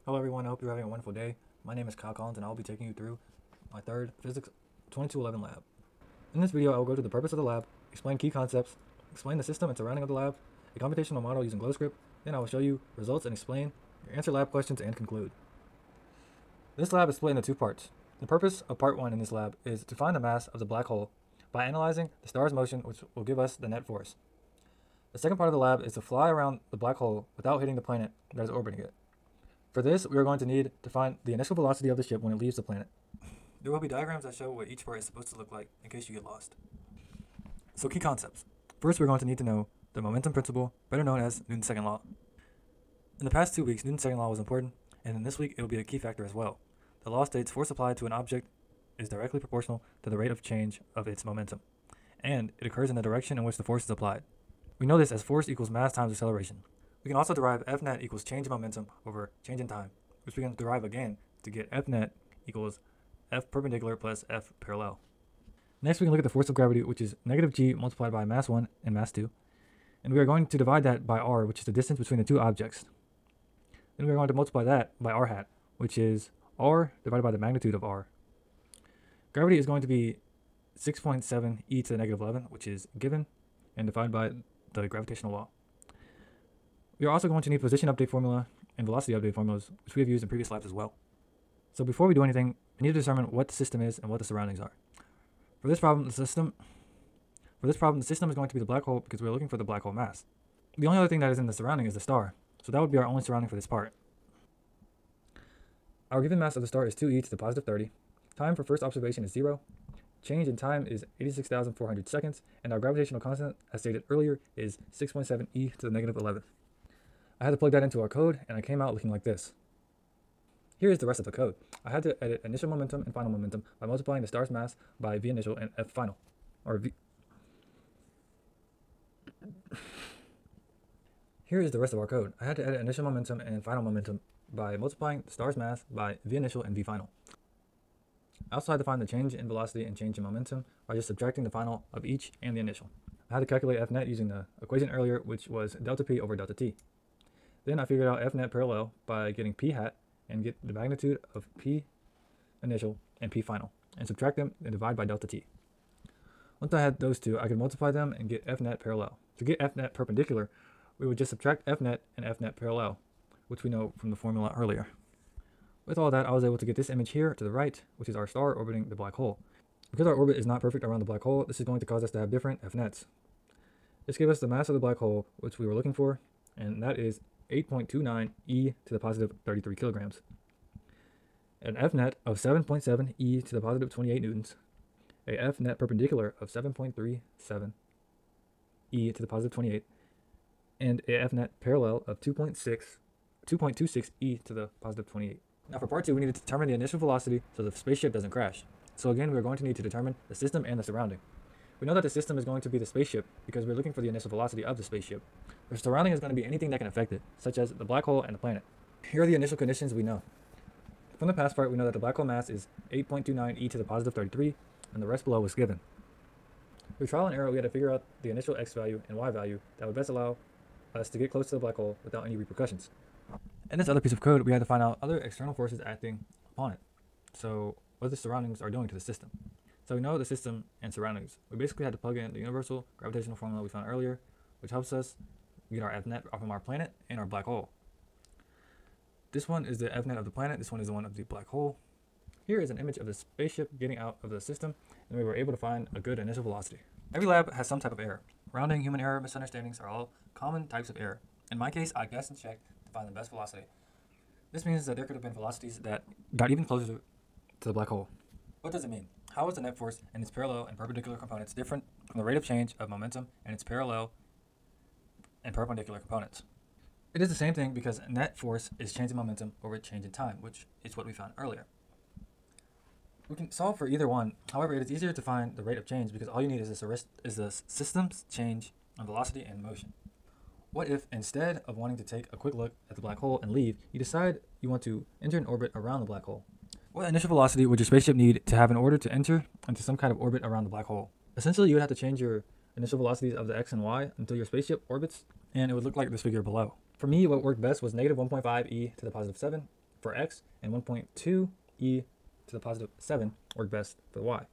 Hello everyone, I hope you're having a wonderful day. My name is Kyle Collins and I'll be taking you through my third Physics 2211 lab. In this video I will go to the purpose of the lab, explain key concepts, explain the system and surrounding of the lab, a computational model using GlowScript, then I will show you results and explain, answer lab questions and conclude. This lab is split into two parts. The purpose of part 1 in this lab is to find the mass of the black hole by analyzing the star's motion, which will give us the net force. The second part of the lab is to fly around the black hole without hitting the planet that is orbiting it. For this, we are going to need to find the initial velocity of the ship when it leaves the planet. There will be diagrams that show what each part is supposed to look like in case you get lost. So key concepts. First, we're going to need to know the momentum principle, better known as Newton's second law. In the past 2 weeks, Newton's second law was important, and in this week, it will be a key factor as well. The law states force applied to an object is directly proportional to the rate of change of its momentum, and it occurs in the direction in which the force is applied. We know this as force equals mass times acceleration. We can also derive F net equals change in momentum over change in time, which we can derive again to get F net equals F perpendicular plus F parallel. Next, we can look at the force of gravity, which is negative g multiplied by mass 1 and mass 2. And we are going to divide that by r, which is the distance between the two objects. Then we are going to multiply that by r hat, which is r divided by the magnitude of r. Gravity is going to be 6.7 e to the negative 11, which is given, and divided by the gravitational law. We are also going to need position update formula and velocity update formulas, which we have used in previous labs as well. So before we do anything, we need to determine what the system is and what the surroundings are. For this problem, the system is going to be the black hole because we're looking for the black hole mass. The only other thing that is in the surrounding is the star, so that would be our only surrounding for this part. Our given mass of the star is 2e to the positive 30. Time for first observation is 0. Change in time is 86,400 seconds, and our gravitational constant, as stated earlier, is 6.7 e to the negative 11. I had to plug that into our code, and I came out looking like this. Here is the rest of the code. I had to edit initial momentum and final momentum by multiplying the star's mass by v initial and f final, or v. Here is the rest of our code. I had to edit initial momentum and final momentum by multiplying the star's mass by v initial and v final. I also had to find the change in velocity and change in momentum by just subtracting the final of each and the initial. I had to calculate F net using the equation earlier, which was delta p over delta t. Then I figured out F net parallel by getting p hat and get the magnitude of p initial and p final, and subtract them and divide by delta t. Once I had those two, I could multiply them and get F net parallel. To get F net perpendicular, we would just subtract F net and F net parallel, which we know from the formula earlier. With all that, I was able to get this image here to the right, which is our star orbiting the black hole. Because our orbit is not perfect around the black hole, this is going to cause us to have different F nets. This gave us the mass of the black hole, which we were looking for, and that is 8.29 e to the positive 33 kilograms. An F net of 7.7 e to the positive 28 newtons. A F net perpendicular of 7.37 e to the positive 28. And a F net parallel of 2.26 e to the positive 28. Now for part 2, we need to determine the initial velocity so the spaceship doesn't crash. So again, we're going to need to determine the system and the surrounding. We know that the system is going to be the spaceship because we're looking for the initial velocity of the spaceship. The surrounding is going to be anything that can affect it, such as the black hole and the planet. Here are the initial conditions we know. From the past part, we know that the black hole mass is 8.29 e to the positive 33, and the rest below was given. Through trial and error, we had to figure out the initial x value and y value that would best allow us to get close to the black hole without any repercussions. In this other piece of code, we had to find out other external forces acting upon it. So what the surroundings are doing to the system. So we know the system and surroundings. We basically had to plug in the universal gravitational formula we found earlier, which helps us get our F net from our planet and our black hole. This one is the F net of the planet, this one is the one of the black hole. Here is an image of the spaceship getting out of the system, and we were able to find a good initial velocity. Every lab has some type of error. Rounding, human error, misunderstandings are all common types of error. In my case, I guessed and checked to find the best velocity. This means that there could have been velocities that got even closer to the black hole. What does it mean? How is the net force and its parallel and perpendicular components different from the rate of change of momentum and its parallel and perpendicular components? It is the same thing because net force is change in momentum over change in time, which is what we found earlier. We can solve for either one. However, it is easier to find the rate of change because all you need is the system's change in velocity and motion. What if, instead of wanting to take a quick look at the black hole and leave, you decide you want to enter an orbit around the black hole? What initial velocity would your spaceship need to have in order to enter into some kind of orbit around the black hole? Essentially, you would have to change your initial velocities of the x and y until your spaceship orbits, and it would look like this figure below. For me, what worked best was negative 1.5 e to the positive 7 for x and 1.2 e to the positive 7 work best for the y.